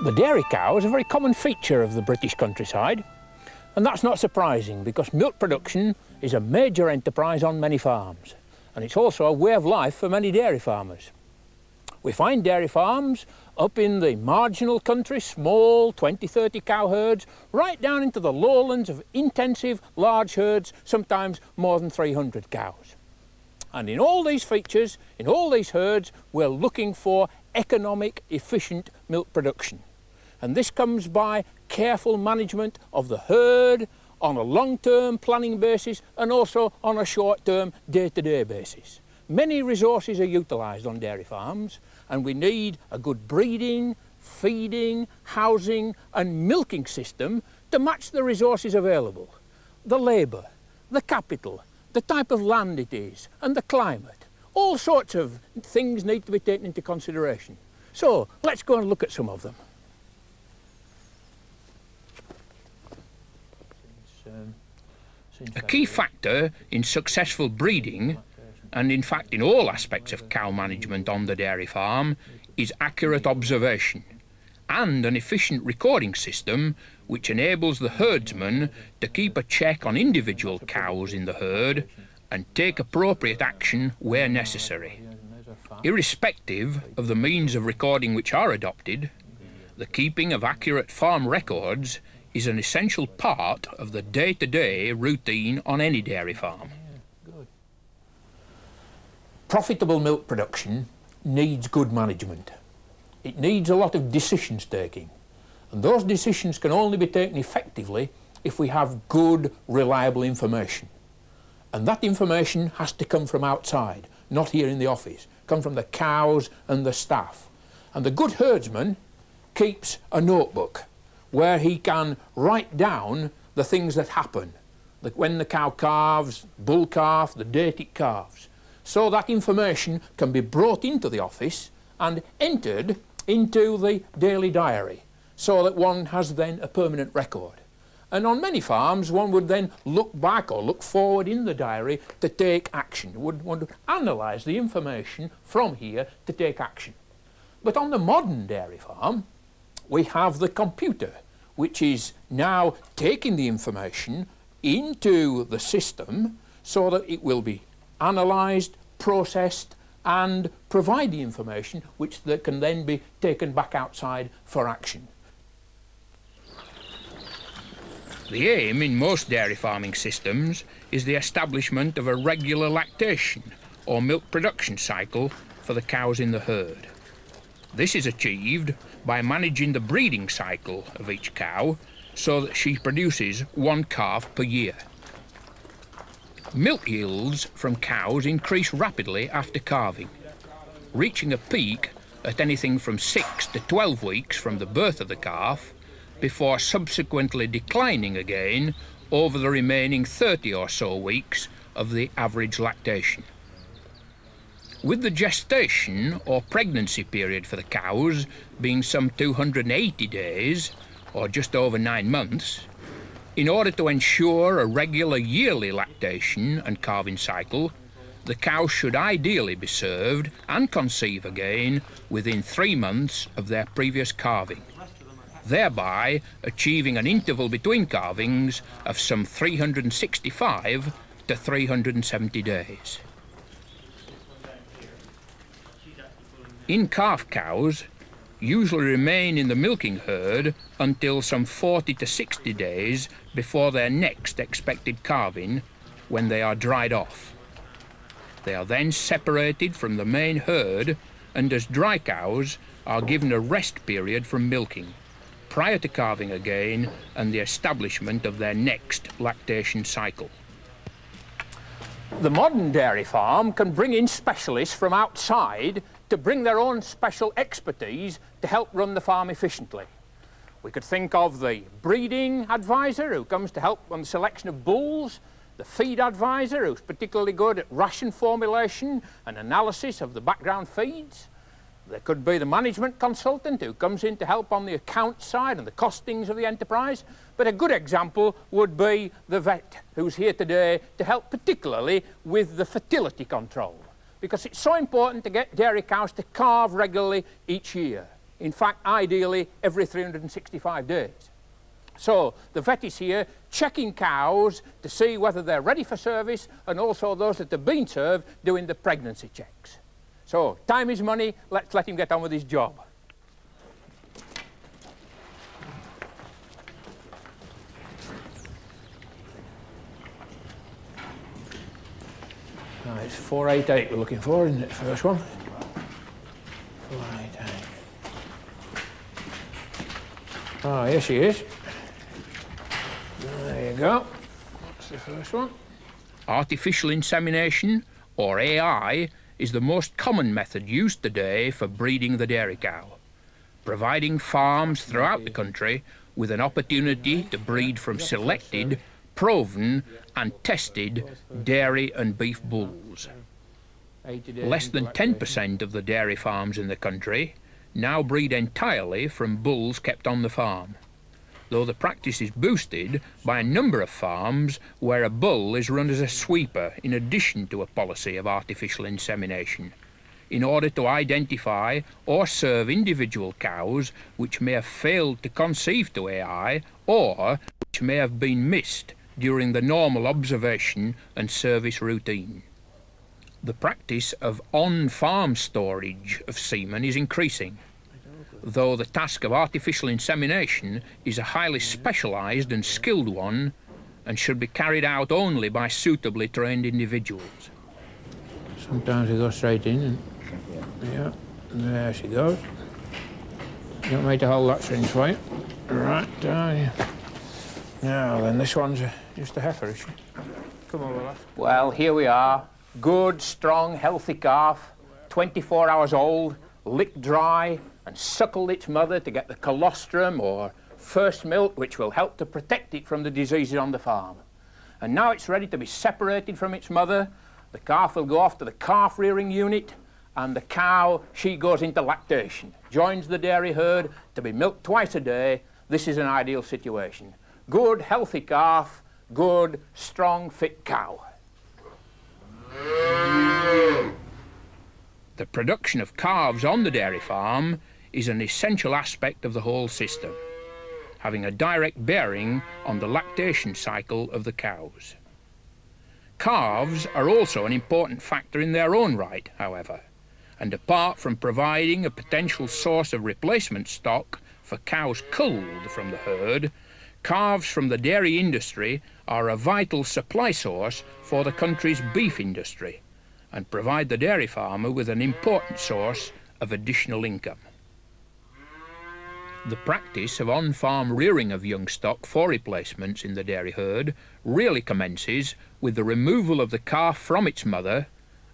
The dairy cow is a very common feature of the British countryside, and that's not surprising because milk production is a major enterprise on many farms, and it's also a way of life for many dairy farmers. We find dairy farms up in the marginal country, small 20-30 cow herds, right down into the lowlands of intensive large herds, sometimes more than 300 cows. And in all these features, in all these herds, we're looking for economic, efficient milk production. And this comes by careful management of the herd on a long-term planning basis and also on a short-term day-to-day basis. Many resources are utilised on dairy farms, and we need a good breeding, feeding, housing and milking system to match the resources available. The labour, the capital, the type of land it is and the climate. All sorts of things need to be taken into consideration. So let's go and look at some of them. A key factor in successful breeding, and in fact in all aspects of cow management on the dairy farm, is accurate observation and an efficient recording system which enables the herdsman to keep a check on individual cows in the herd and take appropriate action where necessary. Irrespective of the means of recording which are adopted, the keeping of accurate farm records is an essential part of the day-to-day routine on any dairy farm. Profitable milk production needs good management. It needs a lot of decisions taking, and those decisions can only be taken effectively if we have good, reliable information. And that information has to come from outside, not here in the office, come from the cows and the staff. And the good herdsman keeps a notebook where he can write down the things that happen, like when the cow calves, bull calf, the date it calves. So that information can be brought into the office and entered into the daily diary, so that one has then a permanent record. And on many farms one would then look back or look forward in the diary to take action, would want to analyse the information from here to take action. But on the modern dairy farm we have the computer, which is now taking the information into the system so that it will be analysed, processed and provide the information which can then be taken back outside for action. The aim in most dairy farming systems is the establishment of a regular lactation or milk production cycle for the cows in the herd. This is achieved by managing the breeding cycle of each cow so that she produces one calf per year. Milk yields from cows increase rapidly after calving, reaching a peak at anything from 6 to 12 weeks from the birth of the calf, before subsequently declining again over the remaining 30 or so weeks of the average lactation. With the gestation or pregnancy period for the cows being some 280 days, or just over 9 months, in order to ensure a regular yearly lactation and calving cycle, the cow should ideally be served and conceive again within 3 months of their previous calving, thereby achieving an interval between calvings of some 365 to 370 days. In-calf cows usually remain in the milking herd until some 40 to 60 days before their next expected calving, when they are dried off. They are then separated from the main herd and as dry cows are given a rest period from milking, prior to calving again and the establishment of their next lactation cycle. The modern dairy farm can bring in specialists from outside to bring their own special expertise to help run the farm efficiently. We could think of the breeding advisor who comes to help on the selection of bulls, the feed advisor who's particularly good at ration formulation and analysis of the background feeds. There could be the management consultant who comes in to help on the account side and the costings of the enterprise. But a good example would be the vet who's here today to help particularly with the fertility control, because it's so important to get dairy cows to calve regularly each year. In fact, ideally, every 365 days. So the vet is here checking cows to see whether they're ready for service, and also those that have been served doing the pregnancy checks. So time is money, let's let him get on with his job. Right, it's 488 we're looking for, isn't it, the first one? 488. Oh, yes, she is. There you go. That's the first one. Artificial insemination, or AI, is the most common method used today for breeding the dairy cow, providing farms throughout the country with an opportunity to breed from selected, proven and tested dairy and beef bulls. Less than 10% of the dairy farms in the country now breed entirely from bulls kept on the farm, though the practice is boosted by a number of farms where a bull is run as a sweeper in addition to a policy of artificial insemination, in order to identify or serve individual cows which may have failed to conceive to AI or which may have been missed during the normal observation and service routine. The practice of on-farm storage of semen is increasing, though the task of artificial insemination is a highly specialised and skilled one and should be carried out only by suitably trained individuals. Sometimes they go straight in and... yeah, there she goes. You want me to hold that syringe for you? Right, yeah. Now then, this one's just a heifer, is she? Come over, lass. Well, here we are. Good, strong, healthy calf, 24 hours old, licked dry, and suckled its mother to get the colostrum or first milk, which will help to protect it from the diseases on the farm. And now it's ready to be separated from its mother. The calf will go off to the calf rearing unit, and the cow, she goes into lactation, joins the dairy herd to be milked twice a day. This is an ideal situation. Good, healthy calf, good, strong, fit cow. The production of calves on the dairy farm is an essential aspect of the whole system, having a direct bearing on the lactation cycle of the cows. Calves are also an important factor in their own right, however, and apart from providing a potential source of replacement stock for cows culled from the herd, calves from the dairy industry are a vital supply source for the country's beef industry and provide the dairy farmer with an important source of additional income. The practice of on-farm rearing of young stock for replacements in the dairy herd really commences with the removal of the calf from its mother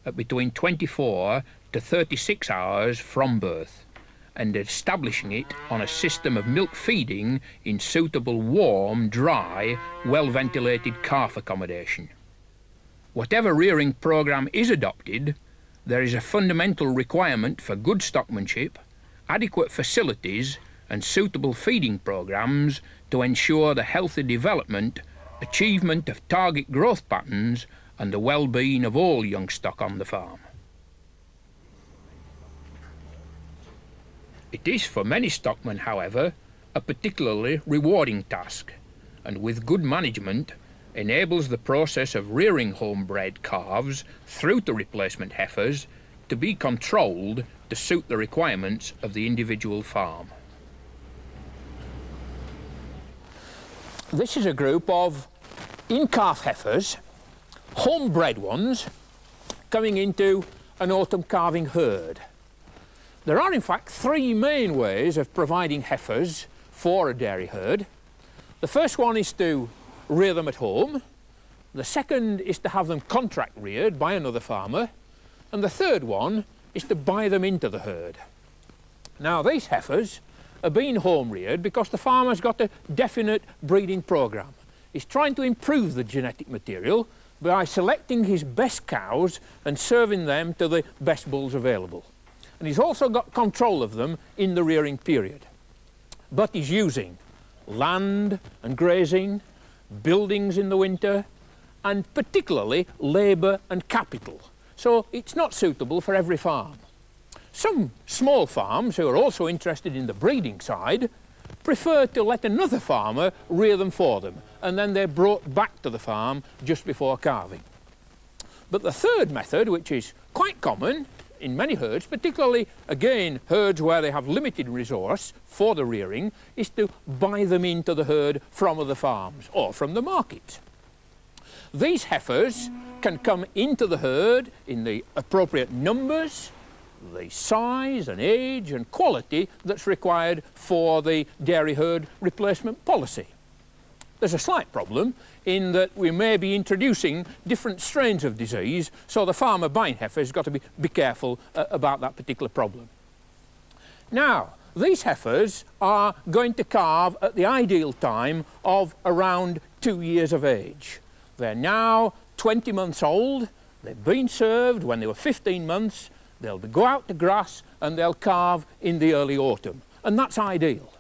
at between 24 to 36 hours from birth, and establishing it on a system of milk feeding in suitable warm, dry, well-ventilated calf accommodation. Whatever rearing programme is adopted, there is a fundamental requirement for good stockmanship, adequate facilities and suitable feeding programmes to ensure the healthy development, achievement of target growth patterns and the well-being of all young stock on the farm. It is for many stockmen, however, a particularly rewarding task, and with good management enables the process of rearing homebred calves through to replacement heifers to be controlled to suit the requirements of the individual farm. This is a group of in-calf heifers, homebred ones, coming into an autumn calving herd. There are in fact three main ways of providing heifers for a dairy herd. The first one is to rear them at home, the second is to have them contract reared by another farmer, and the third one is to buy them into the herd. Now these heifers are being home reared because the farmer's got a definite breeding programme. He's trying to improve the genetic material by selecting his best cows and serving them to the best bulls available. And he's also got control of them in the rearing period. But he's using land and grazing, buildings in the winter, and particularly labour and capital. So it's not suitable for every farm. Some small farms who are also interested in the breeding side prefer to let another farmer rear them for them, and then they're brought back to the farm just before calving. But the third method, which is quite common in many herds, particularly again herds where they have limited resource for the rearing, is to buy them into the herd from other farms or from the market. These heifers can come into the herd in the appropriate numbers, the size and age and quality that's required for the dairy herd replacement policy. There's a slight problem in that we may be introducing different strains of disease, so the farmer buying heifer has got to be careful about that particular problem. Now, these heifers are going to calve at the ideal time of around 2 years of age. They're now 20 months old, they've been served when they were 15 months, they'll go out to grass and they'll calve in the early autumn, and that's ideal.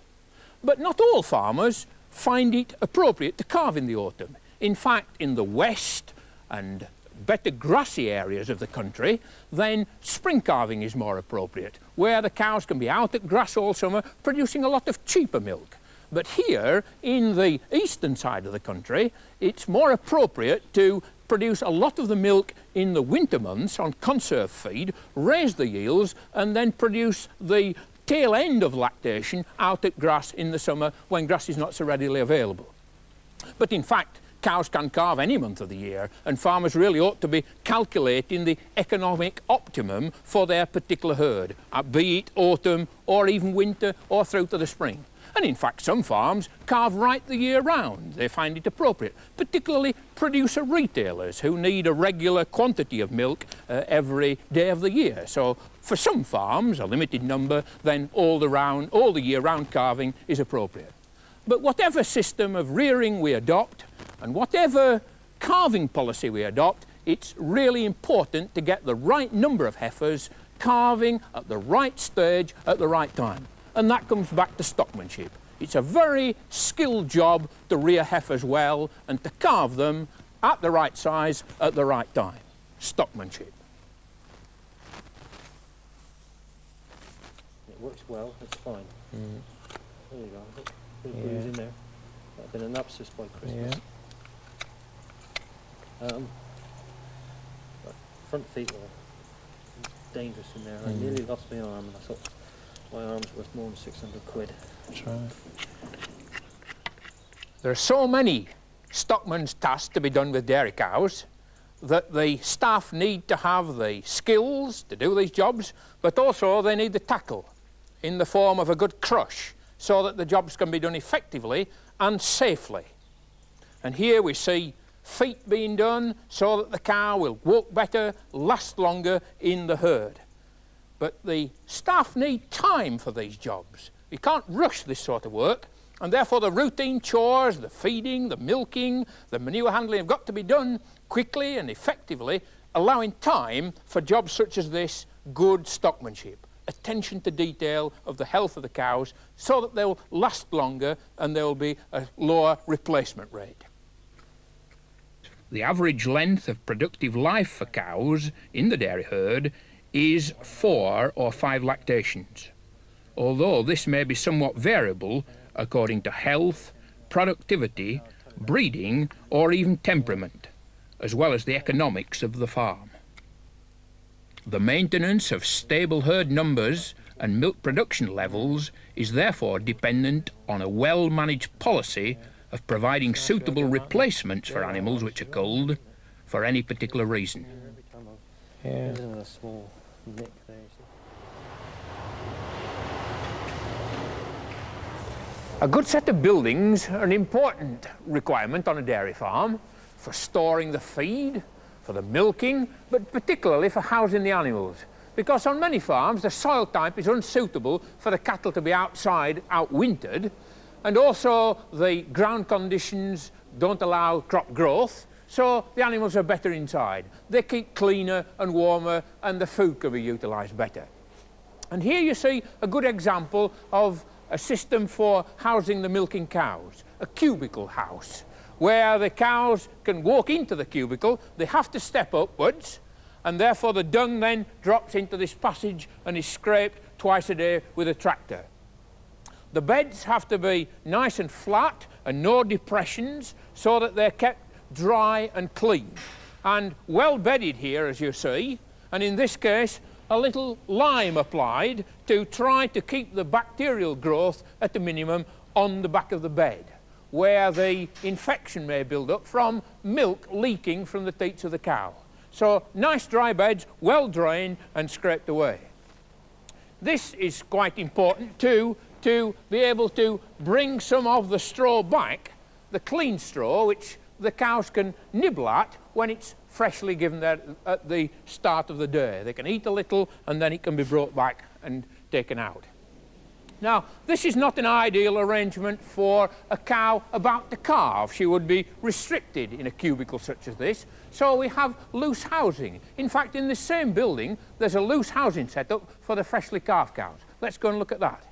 But not all farmers find it appropriate to calve in the autumn. In fact, in the west and better grassy areas of the country, then spring calving is more appropriate, where the cows can be out at grass all summer producing a lot of cheaper milk. But here in the eastern side of the country, it's more appropriate to produce a lot of the milk in the winter months on conserve feed, raise the yields, and then produce the tail end of lactation out at grass in the summer when grass is not so readily available. But in fact, cows can calve any month of the year, and farmers really ought to be calculating the economic optimum for their particular herd, be it autumn or even winter or through to the spring. And in fact, some farms calve right the year round. They find it appropriate, particularly producer retailers who need a regular quantity of milk every day of the year. So for some farms, a limited number, then all the year round calving is appropriate. But whatever system of rearing we adopt and whatever calving policy we adopt, it's really important to get the right number of heifers calving at the right stage at the right time. And that comes back to stockmanship. It's a very skilled job to rear heifers well and to calve them at the right size at the right time. Stockmanship. It works well, it's fine. There you go. Look, bit of booze in there. That'd been an abscess by Christmas. But front feet were dangerous in there. I nearly lost my arm, and I thought my arm's worth more than 600 quid. That's right. There are so many stockman's tasks to be done with dairy cows that the staff need to have the skills to do these jobs, but also they need the tackle in the form of a good crush so that the jobs can be done effectively and safely. And here we see feet being done so that the cow will walk better, last longer in the herd. But the staff need time for these jobs. You can't rush this sort of work, and therefore the routine chores, the feeding, the milking, the manure handling have got to be done quickly and effectively, allowing time for jobs such as this, good stockmanship, attention to detail of the health of the cows so that they'll last longer and there will be a lower replacement rate. The average length of productive life for cows in the dairy herd is 4 or 5 lactations, although this may be somewhat variable according to health, productivity, breeding, or even temperament, as well as the economics of the farm. The maintenance of stable herd numbers and milk production levels is therefore dependent on a well-managed policy of providing suitable replacements for animals which are culled for any particular reason. Yeah. There's a small nick there. A good set of buildings are an important requirement on a dairy farm for storing the feed, for the milking, but particularly for housing the animals. Because on many farms the soil type is unsuitable for the cattle to be outside, outwintered, and also the ground conditions don't allow crop growth, so the animals are better inside. They keep cleaner and warmer and the food can be utilised better. And here you see a good example of a system for housing the milking cows, a cubicle house, where the cows can walk into the cubicle, they have to step upwards, and therefore the dung then drops into this passage and is scraped twice a day with a tractor. The beds have to be nice and flat and no depressions so that they're kept dry and clean. And well bedded here, as you see, and in this case a little lime applied to try to keep the bacterial growth at a minimum on the back of the bed, where the infection may build up from milk leaking from the teats of the cow. So nice dry beds, well drained and scraped away. This is quite important too, to be able to bring some of the straw back, the clean straw, which the cows can nibble at when it's freshly given there at the start of the day. They can eat a little and then it can be brought back and taken out. Now, this is not an ideal arrangement for a cow about to calve. She would be restricted in a cubicle such as this, so we have loose housing. In fact, in this same building, there's a loose housing set up for the freshly calved cows. Let's go and look at that.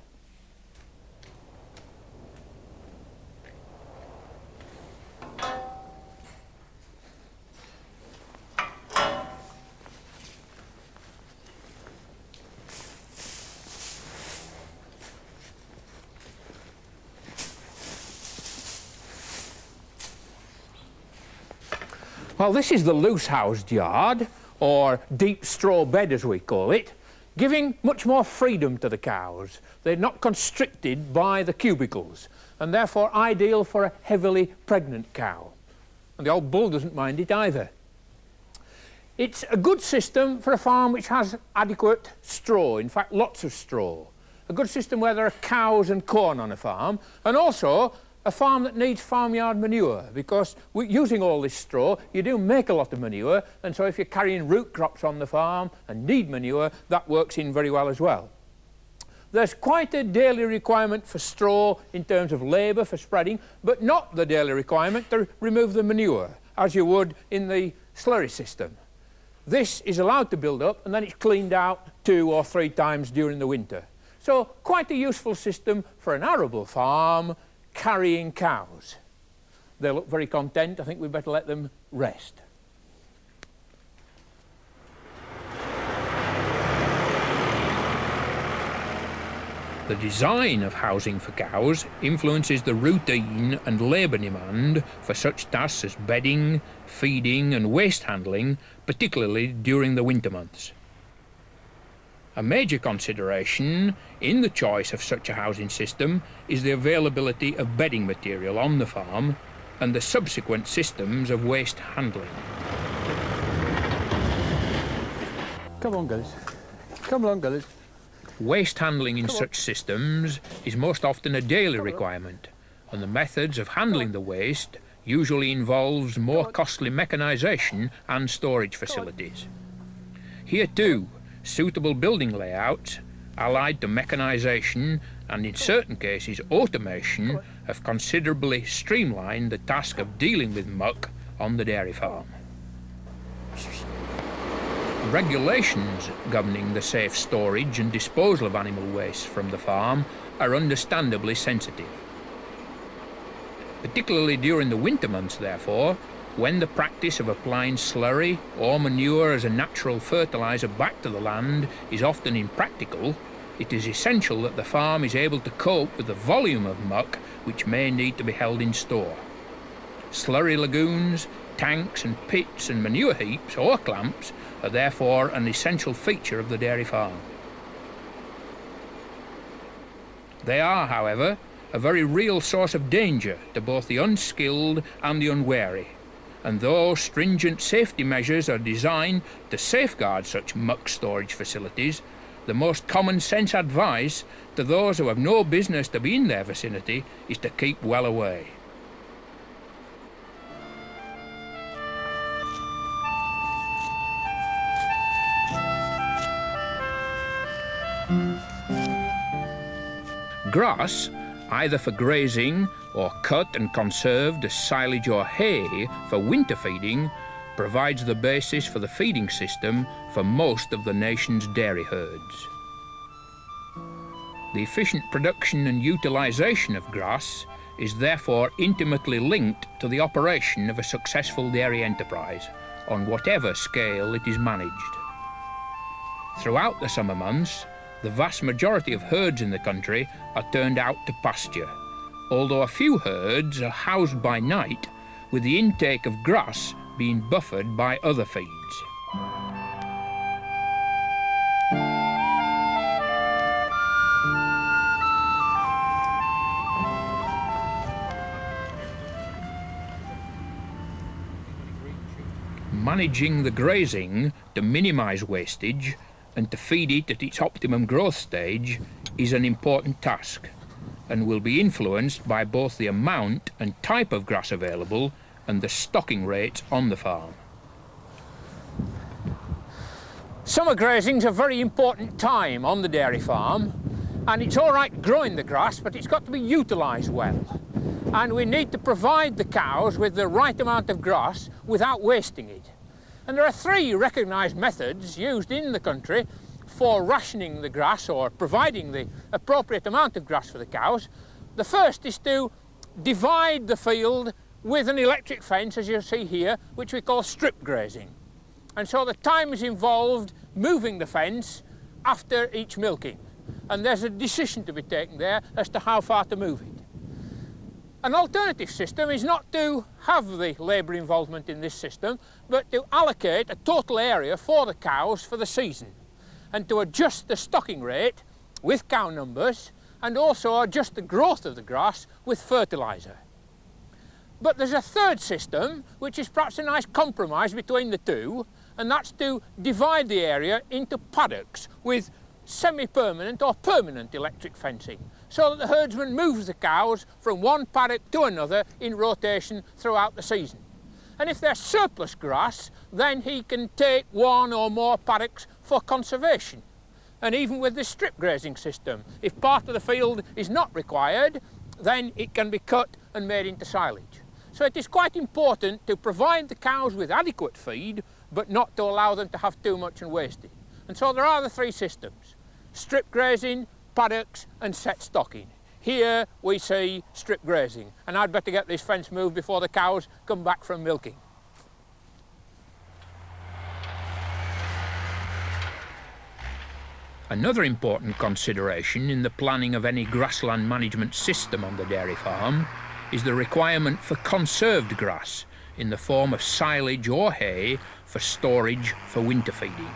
Well, this is the loose-housed yard, or deep straw bed as we call it, giving much more freedom to the cows. They're not constricted by the cubicles, and therefore ideal for a heavily pregnant cow. And the old bull doesn't mind it either. It's a good system for a farm which has adequate straw, in fact lots of straw. A good system where there are cows and corn on a farm, and also a farm that needs farmyard manure, because using all this straw you do make a lot of manure, and so if you're carrying root crops on the farm and need manure, that works in very well as well. There's quite a daily requirement for straw in terms of labour for spreading, but not the daily requirement to remove the manure as you would in the slurry system. This is allowed to build up and then it's cleaned out 2 or 3 times during the winter. So quite a useful system for an arable farm carrying cows. They look very content. I think we'd better let them rest. The design of housing for cows influences the routine and labour demand for such tasks as bedding, feeding and waste handling, particularly during the winter months. A major consideration in the choice of such a housing system is the availability of bedding material on the farm and the subsequent systems of waste handling. Come on, guys. Come along, guys. Waste handling in such systems is most often a daily requirement, and the methods of handling the waste usually involves more costly mechanisation and storage facilities. Here too, suitable building layouts, allied to mechanisation and in certain cases automation, have considerably streamlined the task of dealing with muck on the dairy farm. Regulations governing the safe storage and disposal of animal waste from the farm are understandably sensitive. Particularly during the winter months, therefore, when the practice of applying slurry or manure as a natural fertiliser back to the land is often impractical, it is essential that the farm is able to cope with the volume of muck which may need to be held in store. Slurry lagoons, tanks and pits and manure heaps or clamps are therefore an essential feature of the dairy farm. They are, however, a very real source of danger to both the unskilled and the unwary, and though stringent safety measures are designed to safeguard such muck storage facilities, the most common sense advice to those who have no business to be in their vicinity is to keep well away. Grass, either for grazing or cut and conserved as silage or hay for winter feeding, provides the basis for the feeding system for most of the nation's dairy herds. The efficient production and utilisation of grass is therefore intimately linked to the operation of a successful dairy enterprise, on whatever scale it is managed. Throughout the summer months, the vast majority of herds in the country are turned out to pasture, although a few herds are housed by night, with the intake of grass being buffered by other feeds. Managing the grazing to minimise wastage and to feed it at its optimum growth stage is an important task, and will be influenced by both the amount and type of grass available and the stocking rates on the farm. Summer grazing's a very important time on the dairy farm, and it's all right growing the grass, but it's got to be utilised well. And we need to provide the cows with the right amount of grass without wasting it. And there are 3 recognised methods used in the country for rationing the grass or providing the appropriate amount of grass for the cows. The first is to divide the field with an electric fence, as you see here, which we call strip grazing. And so the time is involved moving the fence after each milking. And there's a decision to be taken there as to how far to move it. An alternative system is not to have the labour involvement in this system, but to allocate a total area for the cows for the season, and to adjust the stocking rate with cow numbers, and also adjust the growth of the grass with fertiliser. But there's a third system, which is perhaps a nice compromise between the two, and that's to divide the area into paddocks with semi-permanent or permanent electric fencing, so that the herdsman moves the cows from one paddock to another in rotation throughout the season. And if there's surplus grass, then he can take 1 or more paddocks for conservation. And even with this strip grazing system, if part of the field is not required, then it can be cut and made into silage. So it is quite important to provide the cows with adequate feed, but not to allow them to have too much and waste it. And so there are the 3 systems: strip grazing, paddocks and set stocking. Here we see strip grazing, and I'd better get this fence moved before the cows come back from milking. Another important consideration in the planning of any grassland management system on the dairy farm is the requirement for conserved grass in the form of silage or hay for storage for winter feeding.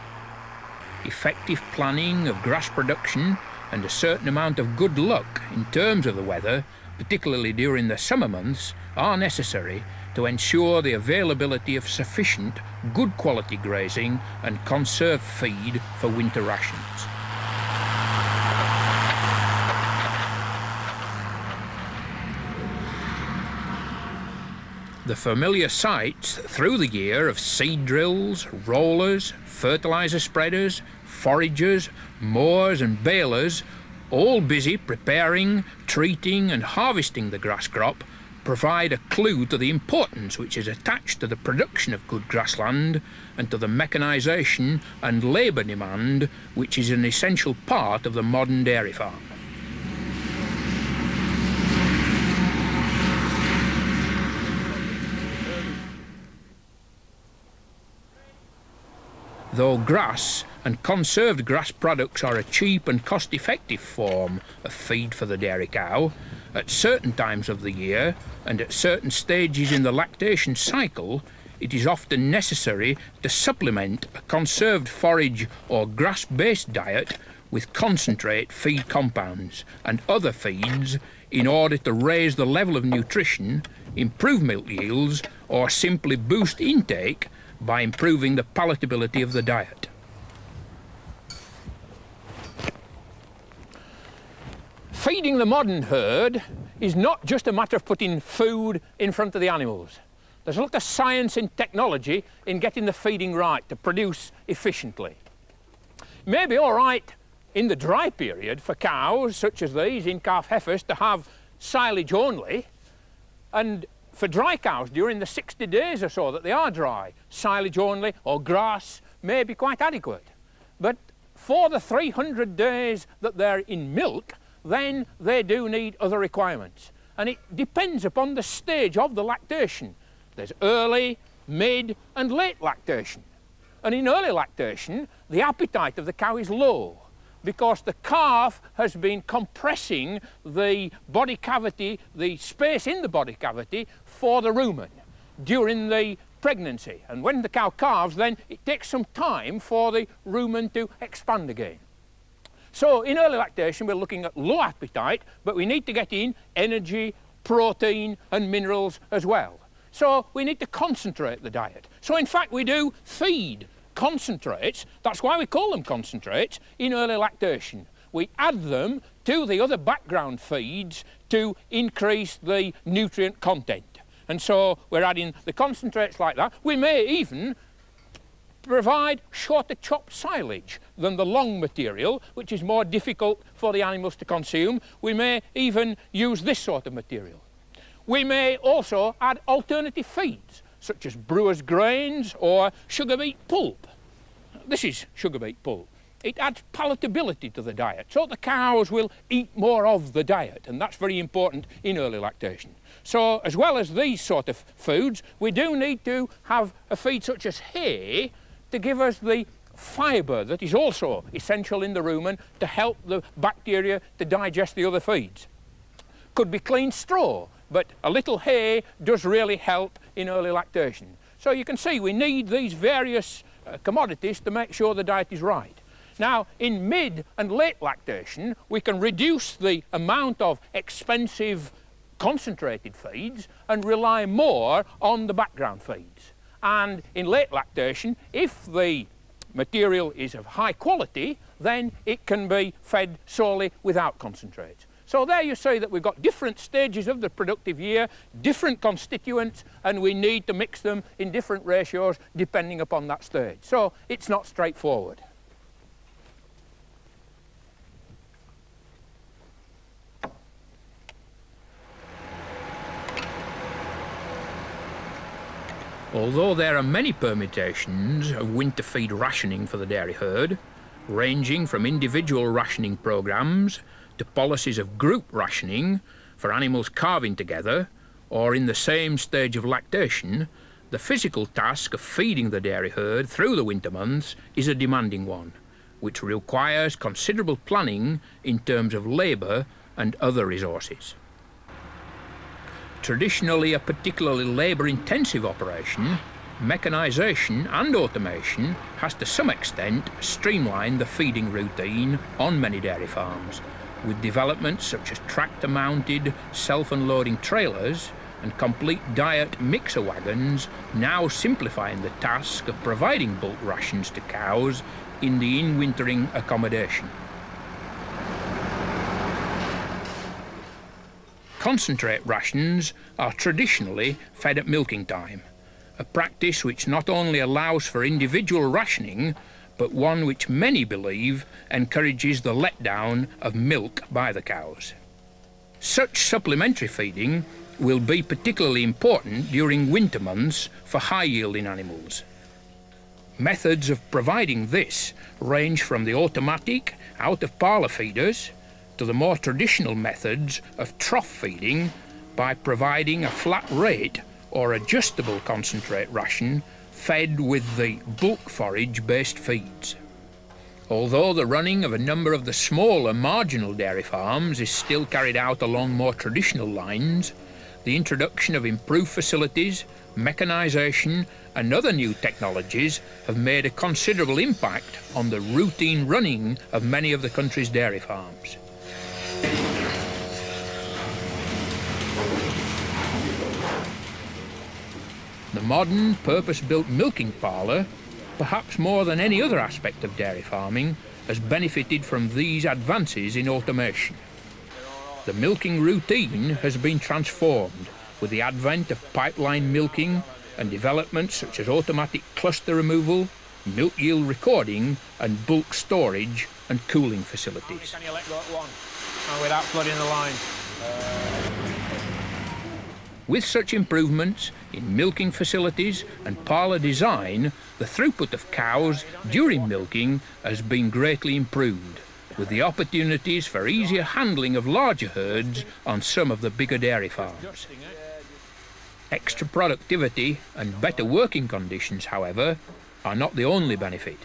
Effective planning of grass production and a certain amount of good luck in terms of the weather, particularly during the summer months, are necessary to ensure the availability of sufficient, good quality grazing and conserved feed for winter rations. The familiar sights through the year of seed drills, rollers, fertiliser spreaders, foragers, mowers and balers, all busy preparing, treating and harvesting the grass crop, provide a clue to the importance which is attached to the production of good grassland and to the mechanisation and labour demand which is an essential part of the modern dairy farm. Though grass and conserved grass products are a cheap and cost-effective form of feed for the dairy cow, at certain times of the year and at certain stages in the lactation cycle, it is often necessary to supplement a conserved forage or grass-based diet with concentrate feed compounds and other feeds in order to raise the level of nutrition, improve milk yields, or simply boost intake by improving the palatability of the diet. Feeding the modern herd is not just a matter of putting food in front of the animals. There's a lot of science and technology in getting the feeding right to produce efficiently. It may be all right in the dry period for cows such as these in-calf heifers to have silage only, and for dry cows during the 60 days or so that they are dry, silage only or grass may be quite adequate. But for the 300 days that they're in milk, then they do need other requirements. And it depends upon the stage of the lactation. There's early, mid and late lactation. And in early lactation, the appetite of the cow is low because the calf has been compressing the body cavity, the space in the body cavity for the rumen during the pregnancy. And when the cow calves, then it takes some time for the rumen to expand again. So in early lactation, we're looking at low appetite, but we need to get in energy, protein and minerals as well. So we need to concentrate the diet. So in fact we do feed concentrates, that's why we call them concentrates, in early lactation. We add them to the other background feeds to increase the nutrient content. And so we're adding the concentrates like that. We may even provide shorter chopped silage than the long material, which is more difficult for the animals to consume. We may even use this sort of material. We may also add alternative feeds, such as brewer's grains or sugar beet pulp. This is sugar beet pulp. It adds palatability to the diet, so the cows will eat more of the diet, and that's very important in early lactation. So as well as these sort of foods, we do need to have a feed such as hay to give us the fibre that is also essential in the rumen to help the bacteria to digest the other feeds. Could be clean straw, but a little hay does really help in early lactation. So you can see we need these various commodities to make sure the diet is right. Now, in mid and late lactation, we can reduce the amount of expensive concentrated feeds and rely more on the background feeds. And in late lactation, if the material is of high quality, then it can be fed solely without concentrates. So there you see that we've got different stages of the productive year, different constituents, and we need to mix them in different ratios depending upon that stage. So it's not straightforward. Although there are many permutations of winter feed rationing for the dairy herd, ranging from individual rationing programs to policies of group rationing for animals calving together or in the same stage of lactation, the physical task of feeding the dairy herd through the winter months is a demanding one, which requires considerable planning in terms of labour and other resources. Traditionally a particularly labour-intensive operation, mechanisation and automation has to some extent streamlined the feeding routine on many dairy farms, with developments such as tractor-mounted self-unloading trailers and complete diet mixer wagons now simplifying the task of providing bulk rations to cows in the in-wintering accommodation. Concentrate rations are traditionally fed at milking time, a practice which not only allows for individual rationing, but one which many believe encourages the letdown of milk by the cows. Such supplementary feeding will be particularly important during winter months for high-yielding animals. Methods of providing this range from the automatic out-of-parlour feeders to the more traditional methods of trough feeding by providing a flat rate or adjustable concentrate ration fed with the bulk forage-based feeds. Although the running of a number of the smaller marginal dairy farms is still carried out along more traditional lines, the introduction of improved facilities, mechanisation and other new technologies have made a considerable impact on the routine running of many of the country's dairy farms. The modern, purpose-built milking parlour, perhaps more than any other aspect of dairy farming, has benefited from these advances in automation. The milking routine has been transformed with the advent of pipeline milking and developments such as automatic cluster removal, milk yield recording and bulk storage and cooling facilities. Can you let go at one without flooding the line? With such improvements in milking facilities and parlour design, the throughput of cows during milking has been greatly improved, with the opportunities for easier handling of larger herds on some of the bigger dairy farms. Extra productivity and better working conditions, however, are not the only benefit.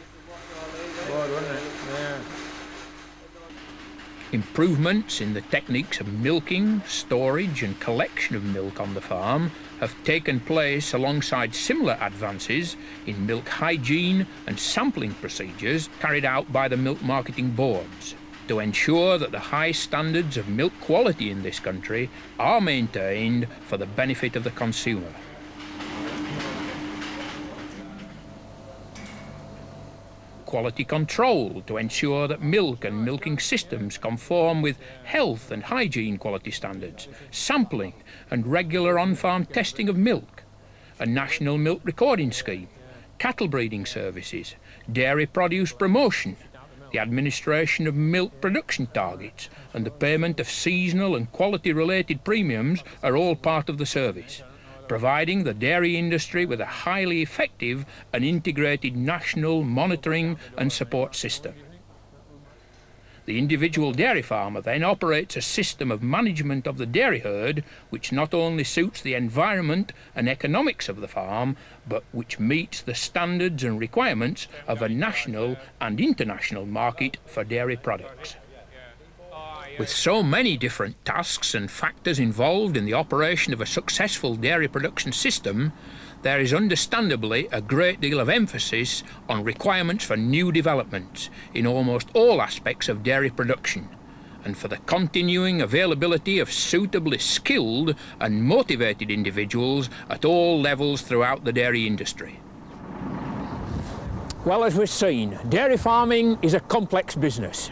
Improvements in the techniques of milking, storage and collection of milk on the farm have taken place alongside similar advances in milk hygiene and sampling procedures carried out by the milk marketing boards to ensure that the high standards of milk quality in this country are maintained for the benefit of the consumer. Quality control to ensure that milk and milking systems conform with health and hygiene quality standards, sampling and regular on-farm testing of milk, a national milk recording scheme, cattle breeding services, dairy produce promotion, the administration of milk production targets and the payment of seasonal and quality-related premiums are all part of the service, providing the dairy industry with a highly effective and integrated national monitoring and support system. The individual dairy farmer then operates a system of management of the dairy herd which not only suits the environment and economics of the farm, but which meets the standards and requirements of a national and international market for dairy products. With so many different tasks and factors involved in the operation of a successful dairy production system, there is understandably a great deal of emphasis on requirements for new developments in almost all aspects of dairy production, and for the continuing availability of suitably skilled and motivated individuals at all levels throughout the dairy industry. Well, as we've seen, dairy farming is a complex business.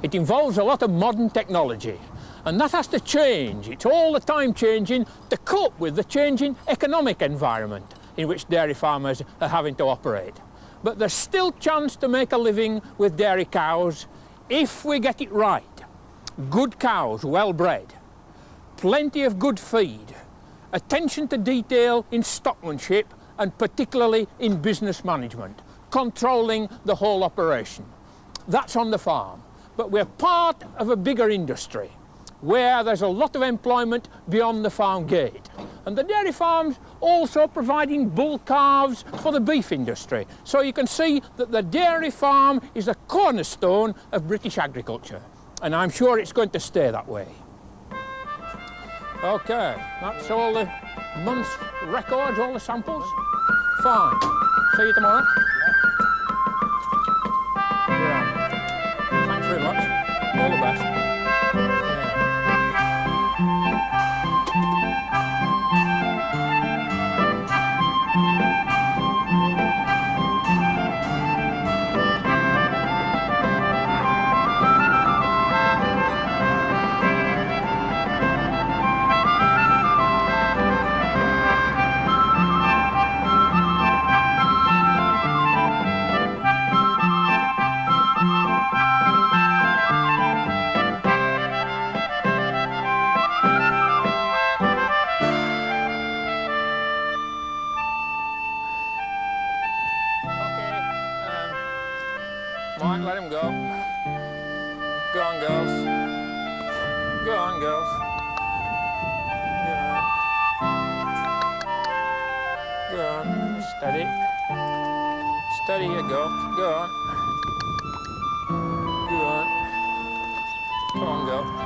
It involves a lot of modern technology, and that has to change. It's all the time changing to cope with the changing economic environment in which dairy farmers are having to operate. But there's still chance to make a living with dairy cows if we get it right. Good cows, well bred, plenty of good feed, attention to detail in stockmanship and particularly in business management, controlling the whole operation. That's on the farm. But we're part of a bigger industry where there's a lot of employment beyond the farm gate. And the dairy farm's also providing bull calves for the beef industry. So you can see that the dairy farm is a cornerstone of British agriculture. And I'm sure it's going to stay that way. Okay, that's all the month's records, all the samples. Fine. See you tomorrow. Yeah. Thanks very much. All the best. Yeah. Right, let him go. Go on, girls. Go on, girls. Go on. Steady. Steady you go. Go on. Go on. Go on, go.